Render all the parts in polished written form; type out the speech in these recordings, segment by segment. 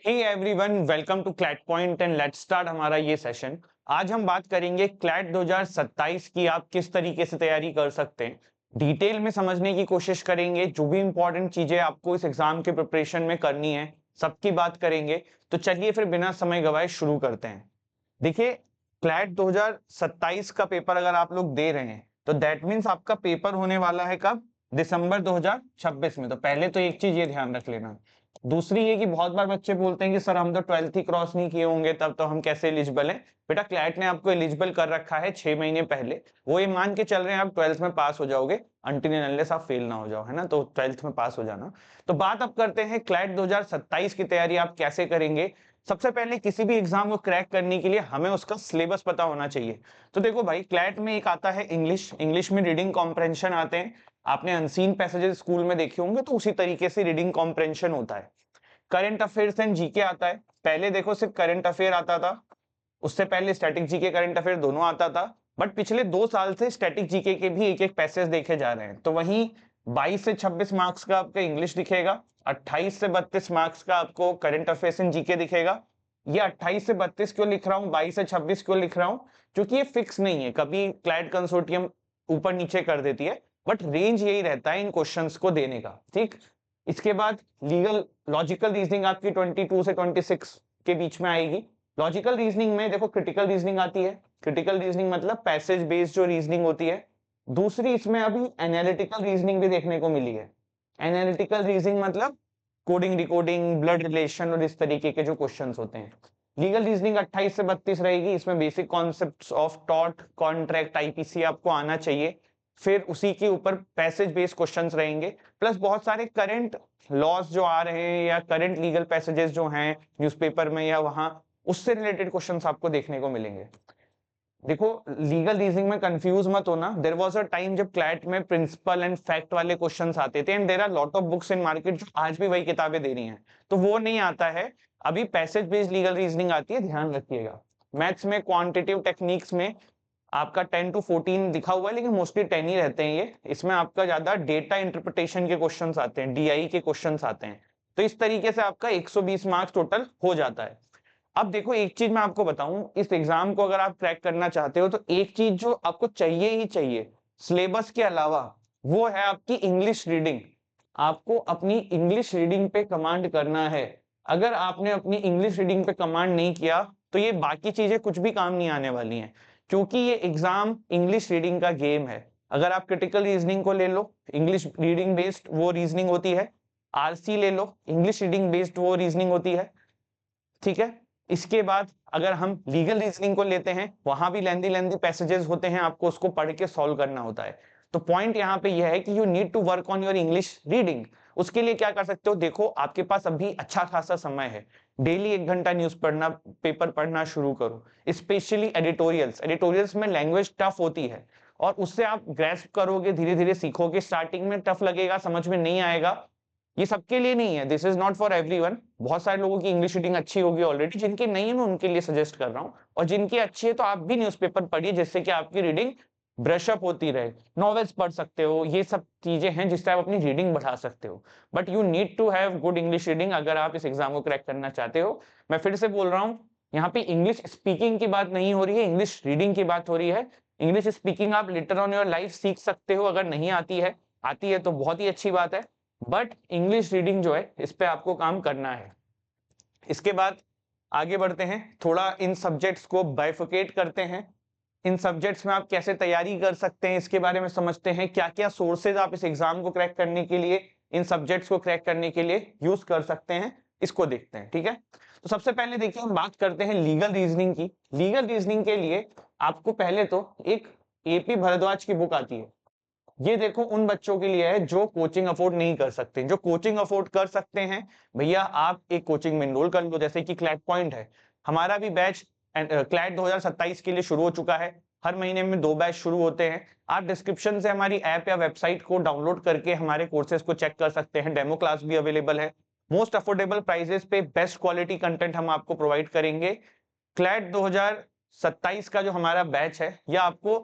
Hey everyone, welcome to CLAT point and let's start हमारा ये session. आज हम बात करेंगे क्लैट 2027 की आप किस तरीके से तैयारी कर सकते हैं। डिटेल में समझने की कोशिश करेंगे, जो भी इंपॉर्टेंट चीजें आपको इस एग्जाम के प्रिपरेशन में करनी है सबकी बात करेंगे। तो चलिए फिर बिना समय गवाए शुरू करते हैं। देखिए, क्लैट 2027 का पेपर अगर आप लोग दे रहे हैं तो दैट मीन्स आपका पेपर होने वाला है कब? दिसंबर 2026 में। तो पहले तो एक चीज ये ध्यान रख लेना। दूसरी ये कि बहुत बार बच्चे बोलते हैं कि सर हम तो 12th ही क्रॉस नहीं किए होंगे, तब तो हम कैसे एलिजिबल हैं। बेटा, क्लैट ने आपको एलिजिबल कर रखा है 6 महीने पहले। वो ये मान के चल रहे हैं आप 12th में पास हो जाओगे, अनटिल एंड अनलेस आप फेल ना हो जाओ, है ना। तो 12th में पास हो जाना। तो बात अब करते हैं क्लैट 2027 की तैयारी आप कैसे करेंगे। सबसे पहले किसी भी एग्जाम को क्रैक करने के लिए हमें उसका सिलेबस पता होना चाहिए। तो देखो भाई, क्लैट में एक आता है इंग्लिश में रीडिंग कॉम्प्रेंशन आते हैं। आपने अनसीन पैसेजेस स्कूल में देखे होंगे, तो उसी तरीके से रीडिंग कॉम्प्रेंशन होता है। करंट अफेयर्स एंड जीके आता है। पहले देखो सिर्फ करंट अफेयर आता था, उससे पहले स्टैटिक जीके करंट अफेयर दोनों आता था। बट पिछले 2 साल से स्टैटिक जीके के भी एक एक पैसेज देखे जा रहे हैं। तो वहीं 22 से 26 मार्क्स का आपका इंग्लिश दिखेगा, 28 से 32 मार्क्स का आपको करंट अफेयर्स एंड जीके दिखेगा। ये 28 से 32 क्यों लिख रहा हूँ, 22 से 26 क्यों लिख रहा हूँ? क्योंकि ये फिक्स नहीं है, कभी क्लैट कंसोर्टियम ऊपर नीचे कर देती है, बट रेंज यही रहता है इन क्वेश्चंस को देने का। ठीक। इसके बाद लीगल लॉजिकल रीजनिंग आपकी 22 से 26 के बीच में आएगी। लॉजिकल रीजनिंग में देखो क्रिटिकल रीजनिंग आती है। क्रिटिकल रीजनिंग मतलब पैसेज बेस्ड जो रीजनिंग होती है। दूसरी इसमें अभी एनालिटिकल रीजनिंग भी देखने को मिली है। एनालिटिकल रीजनिंग मतलब कोडिंग, डिकोडिंग, ब्लड रिलेशन और इस तरीके के जो क्वेश्चंस होते हैं। लीगल रीजनिंग 28 से 32 रहेगी। इसमें basic concepts of tort, contract, IPC आपको आना चाहिए। फिर उसी के ऊपर पैसेज बेस्ड क्वेश्चंस रहेंगे, प्लस बहुत सारे करंट लॉज जो आ रहे हैं या करंट लीगल पैसेजेस जो हैं न्यूज़पेपर में या वहां, उससे रिलेटेड क्वेश्चंस आपको देखने को मिलेंगे। देखो, लीगल रीजनिंग में कंफ्यूज मत होना। देयर वाज अ टाइम जब क्लैट में प्रिंसिपल एंड फैक्ट वाले क्वेश्चंस आते थे, and there are lot of books in market जो आज भी वही किताबें दे रही हैं। तो वो नहीं आता है। अभी पैसेज बेस्ड लीगल रीजनिंग आती है, ध्यान रखिएगा। मैथ्स में क्वांटिटेटिव टेक्निक्स में आपका 10 to 14 लिखा हुआ है, लेकिन मोस्टली 10 ही रहते हैं ये। इसमें आपका ज्यादा डेटा इंटरप्रिटेशन के क्वेश्चंस आते हैं, डीआई के क्वेश्चंस आते हैं। तो इस तरीके से आपका 120 मार्क्स टोटल हो जाता है। अब देखो, एक चीज मैं आपको बताऊं, इस एग्जाम को अगर आप क्रैक करना चाहते हो तो एक चीज जो आपको चाहिए ही चाहिए सिलेबस के अलावा, वो है आपकी इंग्लिश रीडिंग। आपको अपनी इंग्लिश रीडिंग पे कमांड करना है। अगर आपने अपनी इंग्लिश रीडिंग पे कमांड नहीं किया तो ये बाकी चीजें कुछ भी काम नहीं आने वाली हैं, क्योंकि ये एग्जाम इंग्लिश रीडिंग का गेम है। अगर आप क्रिटिकल रीजनिंग को ले लो, इंग्लिश रीडिंग बेस्ड वो रीजनिंग होती है। आरसी ले लो, इंग्लिश रीडिंग बेस्ड वो रीजनिंग होती है। ठीक है। इसके बाद अगर हम लीगल रीजनिंग को लेते हैं, वहां भी लेंदी लेंदी पैसेजेस होते हैं, आपको उसको पढ़ के सॉल्व करना होता है। तो पॉइंट यहाँ पे यह है कि you need to work on your English reading. उसके लिए क्या कर सकते हो? देखो, आपके पास अभी अच्छा खासा समय है। डेली 1 घंटा न्यूज पढ़ना, पेपर पढ़ना शुरू करो। स्पेशली एडिटोरियल्स में लैंग्वेज टफ होती है, और उससे आप ग्रेस्प करोगे, धीरे धीरे सीखोगे। स्टार्टिंग में टफ लगेगा, समझ में नहीं आएगा। ये सबके लिए नहीं है, this is not for everyone. बहुत सारे लोगों की इंग्लिश रीडिंग अच्छी होगी ऑलरेडी, जिनकी नहीं है मैं उनके लिए सजेस्ट कर रहा हूँ। और जिनकी अच्छी है तो आप भी न्यूज़पेपर पढ़िए, जिससे कि आपकी रीडिंग ब्रशअप होती रहे। नॉवेल्स पढ़ सकते हो, ये सब चीजें हैं जिससे आप अपनी रीडिंग बढ़ा सकते हो। But you need to have good English reading अगर आप इस एग्जाम को क्रैक करना चाहते हो। मैं फिर से बोल रहा हूँ, यहाँ पे इंग्लिश स्पीकिंग की बात नहीं हो रही है, इंग्लिश रीडिंग की बात हो रही है। इंग्लिश स्पीकिंग आप लेटर ऑन योर लाइफ सीख सकते हो, अगर नहीं आती है तो बहुत ही अच्छी बात है। बट इंग्लिश रीडिंग जो है, इस पे आपको काम करना है। इसके बाद आगे बढ़ते हैं, थोड़ा इन सब्जेक्ट्स को बाइफिकेट करते हैं। इन सब्जेक्ट्स में आप कैसे तैयारी कर सकते हैं इसके बारे में समझते हैं। क्या क्या सोर्सेज आप इस एग्जाम को क्रैक करने के लिए, इन सब्जेक्ट्स को क्रैक करने के लिए यूज कर सकते हैं, इसको देखते हैं। ठीक है। तो सबसे पहले देखिए, हम बात करते हैं लीगल रीजनिंग की। लीगल रीजनिंग के लिए आपको पहले तो एक एपी भारद्वाज की बुक आती है। ये देखो, उन बच्चों के लिए है जो कोचिंग अफोर्ड नहीं कर सकते। जो कोचिंग अफोर्ड कर सकते हैं, भैया आप एक कोचिंग में एनरोल कर लो, जैसे कि क्लैट पॉइंट है। हमारा भी बैच क्लैट 2027 के लिए शुरू हो चुका है। हर महीने में 2 बैच शुरू होते हैं। आप डिस्क्रिप्शन से हमारी ऐप या वेबसाइट को डाउनलोड करके हमारे कोर्सेज को चेक कर सकते हैं। डेमो क्लास भी अवेलेबल है। मोस्ट अफोर्डेबल प्राइजेस पे बेस्ट क्वालिटी कंटेंट हम आपको प्रोवाइड करेंगे। क्लैट 2027 का जो हमारा बैच है, यह आपको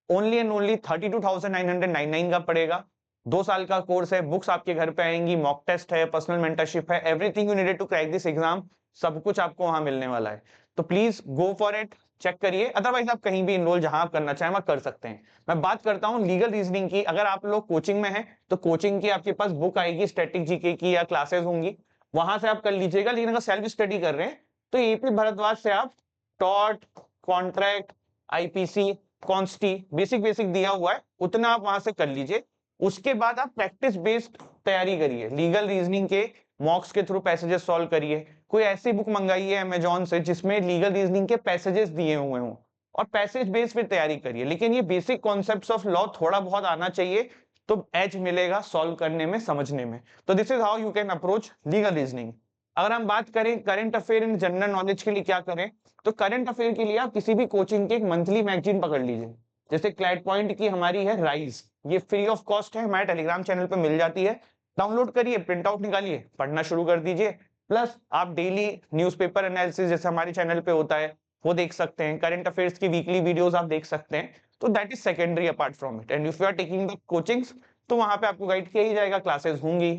ओनली एंड ओनली 32,999 का पड़ेगा। 2 साल का कोर्स है, बुक्स आपके घर पे आएंगी, मॉक टेस्ट है, पर्सनल मेंटरशिप है, everything you needed to crack this exam सब कुछ आपको वहां मिलने वाला है। तो please go for it, check करिए। अदरवाइज आप कहीं भी इनरोल जहां आप करना चाहें वहां कर सकते हैं। मैं बात करता हूं लीगल रीजनिंग की। अगर आप लोग कोचिंग में हैं तो कोचिंग की आपके पास बुक आएगी स्टैटिक जीके की या क्लासेस होंगी, वहां से आप कर लीजिएगा। लेकिन अगर सेल्फ स्टडी कर रहे हैं तो एपी भारद्वाज से आप टॉट, contract, IPC, consti, basic basic दिया हुआ है उतना आप वहां से कर लीजिए। उसके बाद आप प्रैक्टिस बेस्ड तैयारी करिए, लीगल रीजनिंग के मॉक्स के थ्रू पैसेजेस सॉल्व करिए। कोई ऐसी बुक मंगाइए अमेजोन से जिसमें लीगल रीजनिंग के पैसेजेस दिए हुए हों और पैसेज बेस पे तैयारी करिए। लेकिन ये बेसिक कॉन्सेप्ट्स ऑफ लॉ थोड़ा बहुत आना चाहिए, तो एज मिलेगा सॉल्व करने में, समझने में। तो this is how you can approach legal reasoning. अगर हम बात करें current affair in general knowledge के लिए क्या करें, तो करंट अफेयर के लिए आप किसी भी कोचिंग के एक मंथली मैगजीन पकड़ लीजिए। जैसे क्लैट पॉइंट की हमारी है राइज, ये फ्री ऑफ कॉस्ट है, हमारे टेलीग्राम चैनल पे मिल जाती है। डाउनलोड करिए, प्रिंट आउट निकालिए, पढ़ना शुरू कर दीजिए। प्लस आप डेली न्यूज़पेपर एनालिसिस जैसे हमारे चैनल पे होता है वो देख सकते हैं। करंट अफेयर्स की वीकली वीडियोस आप देख सकते हैं। तो that is secondary apart from it. And if you are taking the coachings तो वहां पे आपको गाइड किया ही जाएगा, क्लासेस होंगी।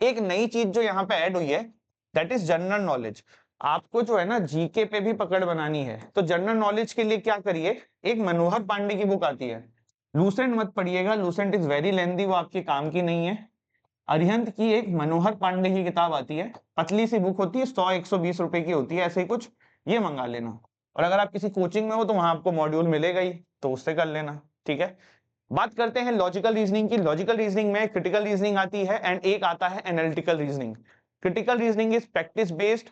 एक नई चीज जो यहाँ पे ऐड हुई है दैट इज जनरल नॉलेज। आपको जो है ना जीके पे भी पकड़ बनानी है, तो जनरल नॉलेज के लिए क्या करिए, एक मनोहर पांडे की बुक आती है, लूसेंट मत पढ़िएगा, लूसेंट इज वेरी लेंथी, वो आपके काम की नहीं है। अरिहंत की एक मनोहर पांडे की किताब आती है, पतली सी बुक होती है, 100-120 रुपए की होती है, ऐसे ही कुछ, ये मंगा लेना। और अगर आप किसी कोचिंग में हो तो वहां आपको मॉड्यूल मिलेगा ही, तो उससे कर लेना, ठीक है। बात करते हैं लॉजिकल रीजनिंग की। लॉजिकल रीजनिंग में क्रिटिकल रीजनिंग आती है एंड एक आता है analytical reasoning. Critical reasoning is practice based.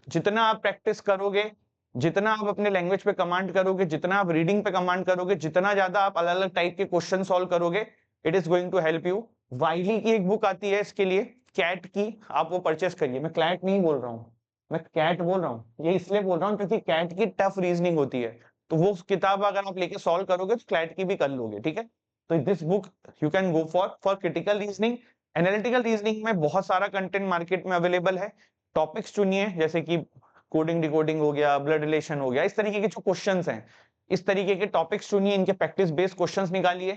जितना आप प्रैक्टिस करोगे, जितना आप अपने लैंग्वेज पे कमांड करोगे, जितना आप रीडिंग पे कमांड करोगे, जितना ज्यादा आप अलग अलग टाइप के क्वेश्चन सॉल्व करोगे, it is going to help you. Wiley की एक बुक आती है इसके लिए, कैट की, आप वो परचेस करिए। मैं क्लैट नहीं बोल रहा हूँ, मैं कैट बोल रहा हूँ। ये इसलिए बोल रहा हूँ क्योंकि कैट की टफ रीजनिंग होती है, तो वो किताब अगर आप लेके सॉल्व करोगे तो क्लैट की भी कर लोगे, ठीक है। तो this book you can go for critical reasoning. Analytical reasoning में बहुत सारा कंटेंट मार्केट में अवेलेबल है। टॉपिक्स चुनिए, जैसे कि कोडिंग डिकोडिंग हो गया, ब्लड रिलेशन हो गया, इस तरीके के जो क्वेश्चंस हैं, इस तरीके के टॉपिक्स चुनिए, इनके प्रैक्टिस बेस्ड क्वेश्चंस निकालिए।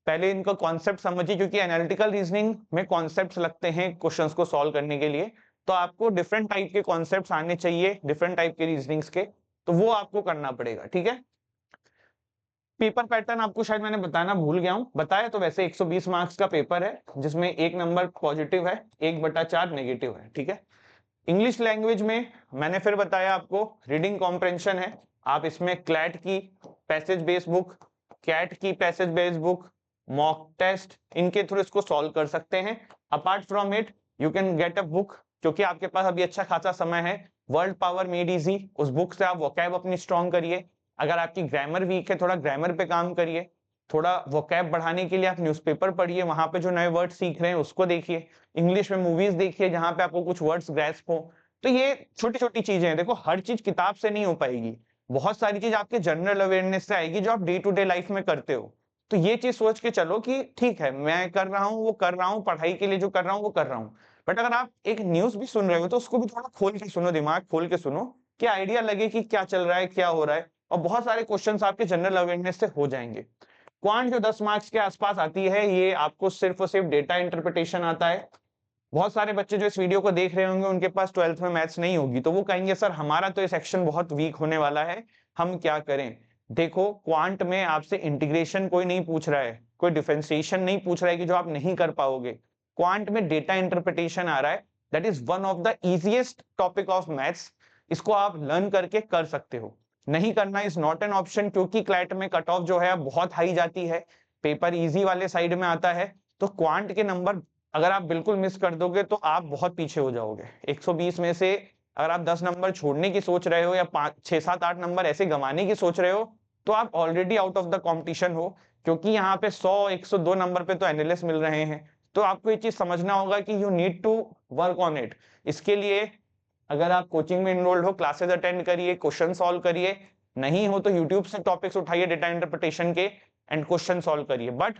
पहले इनका कॉन्सेप्ट समझिए, क्योंकि एनालिटिकल रीजनिंग में कॉन्सेप्ट्स लगते हैं क्वेश्चंस को सॉल्व करने के लिए। तो आपको डिफरेंट टाइप के कॉन्सेप्ट्स आने चाहिए, डिफरेंट टाइप के रीजनिंग्स के, तो वो आपको करना पड़ेगा, ठीक है। पेपर पैटर्न आपको शायद मैंने बताना भूल गया हूं, बताया तो वैसे 120 मार्क्स का पेपर है, जिसमें 1 नंबर पॉजिटिव है, 1/4 नेगेटिव है, ठीक है। इंग्लिश लैंग्वेज में मैंने फिर बताया आपको रीडिंग कॉम्प्रेंशन है। आप इसमें क्लैट की पैसेज बेस्ड बुक, कैट की passage based book, mock test, इनके थ्रू इसको सॉल्व कर सकते हैं। Apart from it you can get a book, क्योंकि आपके पास अभी अच्छा खासा समय है, वर्ल्ड पावर मेड इजी, उस बुक से आप वोकैब अपनी स्ट्रॉन्ग करिए। अगर आपकी ग्रामर वीक है, थोड़ा ग्रामर पे काम करिए। थोड़ा वोकैब बढ़ाने के लिए आप न्यूज़पेपर पढ़िए, वहां पे जो नए वर्ड सीख रहे हैं उसको देखिए। इंग्लिश में मूवीज देखिए जहां पे आपको कुछ वर्ड्स ग्रैस्प हो। तो ये छोटी छोटी चीजें हैं, देखो हर चीज किताब से नहीं हो पाएगी, बहुत सारी चीज आपके जनरल अवेयरनेस से आएगी जो आप डे टू डे लाइफ में करते हो। तो ये चीज सोच के चलो कि ठीक है, मैं कर रहा हूँ वो कर रहा हूँ, पढ़ाई के लिए जो कर रहा हूँ वो कर रहा हूँ। बट अगर आप एक न्यूज भी सुन रहे हो तो उसको भी थोड़ा खोल के सुनो, दिमाग खोल के सुनो, कि आइडिया लगे कि क्या चल रहा है, क्या हो रहा है। और बहुत सारे क्वेश्चंस आपके जनरल अवेयरनेस से हो जाएंगे। क्वांट जो 10 मार्क्स के आसपास आती है, ये आपको सिर्फ और सिर्फ डेटा इंटरप्रिटेशन आता है। बहुत सारे बच्चे जो इस वीडियो को देख रहे होंगे उनके पास 12th में मैथ्स नहीं होगी, तो वो कहेंगे सर हमारा तो ये सेक्शन बहुत वीक होने वाला है, हम क्या करें। देखो क्वांट में आपसे इंटीग्रेशन कोई नहीं पूछ रहा है, कोई डिफरेंशिएशन नहीं पूछ रहा है कि जो आप नहीं कर पाओगे। क्वांट में डेटा इंटरप्रिटेशन आ रहा है, that is one of the easiest topic of maths. इसको आप लर्न करके कर सकते हो। नहीं करना इज नॉट एन ऑप्शन, क्योंकि क्लैट में कट ऑफ जो है बहुत हाई जाती है, पेपर इजी वाले साइड में आता है। तो क्वांट के नंबर अगर आप बिल्कुल मिस कर दोगे तो आप बहुत पीछे हो जाओगे। 120 में से अगर आप 10 नंबर छोड़ने की सोच रहे हो या 5 6 7 8 नंबर ऐसे गंवाने की सोच रहे हो, तो आप already out of the competition हो, क्योंकि यहाँ पे 100 102 नंबर पे तो एनालिस्ट मिल रहे हैं। तो आपको ये चीज समझना होगा कि you need to work on it. इसके लिए अगर आप कोचिंग में इनरोल्ड हो, क्लासेस अटेंड करिए, क्वेश्चन सॉल्व करिए। नहीं हो तो यूट्यूब से टॉपिक्स उठाइए डेटा इंटरप्रिटेशन के एंड क्वेश्चन सॉल्व करिए। बट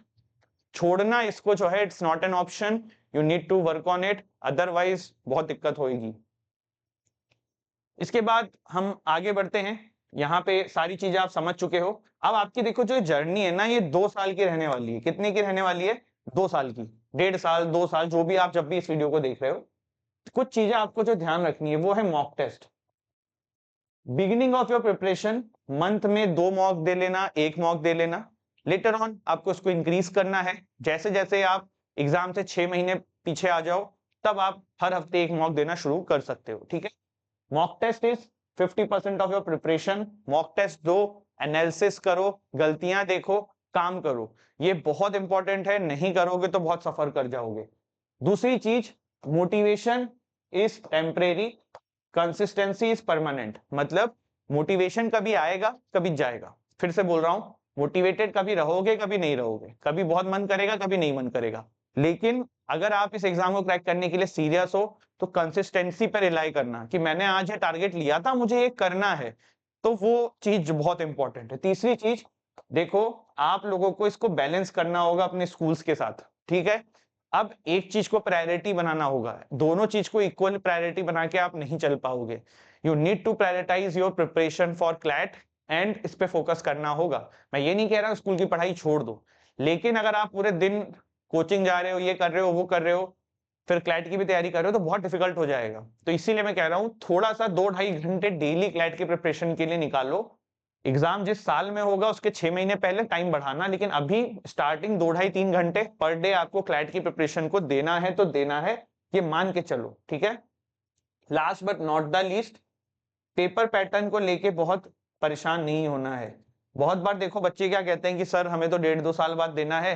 छोड़ना इसको जो है it's not an option, you need to work on it, otherwise बहुत दिक्कत होगी। इसके बाद हम आगे बढ़ते हैं। यहाँ पे सारी चीजें आप समझ चुके हो। अब आपकी देखो जो जर्नी है ना, ये 2 साल की रहने वाली है। कितने की रहने वाली है? 2 साल की, 1.5 साल 2 साल, जो भी आप जब भी इस वीडियो को देख रहे हो। कुछ चीजें आपको जो ध्यान रखनी है वो है mock test. Beginning of your preparation month में 2 मॉक दे लेना, 1 मॉक दे लेना। लेटर ऑन आपको उसको इंक्रीज करना है। जैसे जैसे आप एग्जाम से 6 महीने पीछे आ जाओ तब आप हर हफ्ते 1 मॉक देना शुरू कर सकते हो। ठीक है, mock test is 50% of your preparation. Mock test दो, एनालिसिस करो, गलतियां देखो, काम करो। ये बहुत इंपॉर्टेंट है, नहीं करोगे तो बहुत सफर कर जाओगे। दूसरी चीज, motivation is temporary, consistency is permanent. मतलब मोटिवेशन कभी आएगा कभी जाएगा। फिर से बोल रहा हूं, मोटिवेटेड कभी रहोगे कभी नहीं रहोगे, कभी बहुत मन करेगा कभी नहीं मन करेगा। लेकिन अगर आप इस एग्जाम को क्रैक करने के लिए सीरियस हो तो कंसिस्टेंसी पर रिलाई करना कि मैंने आज ये टारगेट लिया था, मुझे ये करना है, तो वो चीज बहुत इंपॉर्टेंट है। तीसरी चीज, देखो आप लोगों को इसको बैलेंस करना होगा अपने स्कूल्स के साथ। ठीक है, अब एक चीज को प्रायोरिटी बनाना होगा, दोनों चीज को इक्वल प्रायोरिटी बना के आप नहीं चल पाओगे। You need to prioritize your preparation for CLAT and इस पे फोकस करना होगा। मैं ये नहीं कह रहा स्कूल की पढ़ाई छोड़ दो, लेकिन अगर आप पूरे दिन कोचिंग जा रहे हो, ये कर रहे हो, वो कर रहे हो, फिर क्लैट की भी तैयारी कर रहे हो तो बहुत डिफिकल्ट हो जाएगा। तो इसीलिए मैं कह रहा हूं थोड़ा सा 2-2.5 घंटे डेली क्लैट की प्रिपरेशन के लिए निकालो। एग्जाम जिस साल में होगा उसके 6 महीने पहले टाइम बढ़ाना, लेकिन अभी स्टार्टिंग 2-2.5-3 घंटे पर डे आपको क्लैट की प्रिपरेशन को देना है तो देना है, ये मान के चलो। ठीक है, last but not the least, paper pattern को लेके बहुत परेशान नहीं होना है। बहुत बार देखो बच्चे क्या कहते हैं कि सर हमें तो 1.5-2 साल बाद देना है,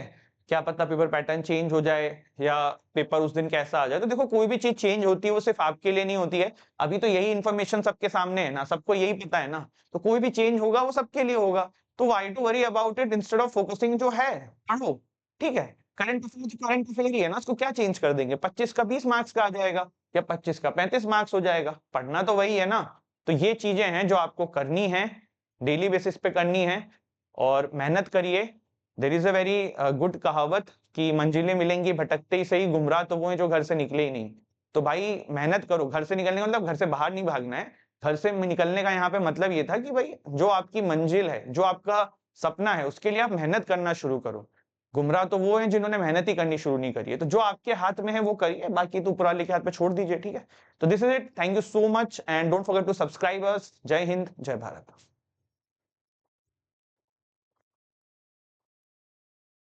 क्या पता पेपर पैटर्न चेंज हो जाए या पेपर उस दिन कैसा आ जाए। तो देखो कोई भी चीज चेंज होती है वो सिर्फ आपके लिए नहीं होती है। अभी तो यही इन्फॉर्मेशन सबके सामने है ना, सबको यही पता है ना, तो कोई भी चेंज होगा वो सबके लिए होगा। तो why to worry about it, instead of focusing जो है पढ़ो। ठीक है, करंट अफेयर तो करंट अफेयर ही है ना, उसको क्या चेंज कर देंगे, 25 का 20 मार्क्स का आ जाएगा या 25 का 35 मार्क्स हो जाएगा, पढ़ना तो वही है ना। तो ये चीजें हैं जो आपको करनी है, डेली बेसिस पे करनी है, और मेहनत करिए। There is a very good कहावत कि मंजिलें मिलेंगी भटकते ही सही, गुमराह तो वो है जो घर से निकले ही नहीं। तो भाई मेहनत करो। घर से निकलने का मतलब घर से बाहर नहीं भागना है, घर से निकलने का यहाँ पे मतलब ये था कि भाई जो आपकी मंजिल है, जो आपका सपना है, उसके लिए आप मेहनत करना शुरू करो। गुमराह तो वो है जिन्होंने मेहनत ही करनी शुरू नहीं करी है। तो जो आपके हाथ में है वो करिए, बाकी तो ऊपर वाले के हाथ पे छोड़ दीजिए। ठीक है, तो this is it, thank you so much and don't forget to subscribe us. जय हिंद, जय भारत।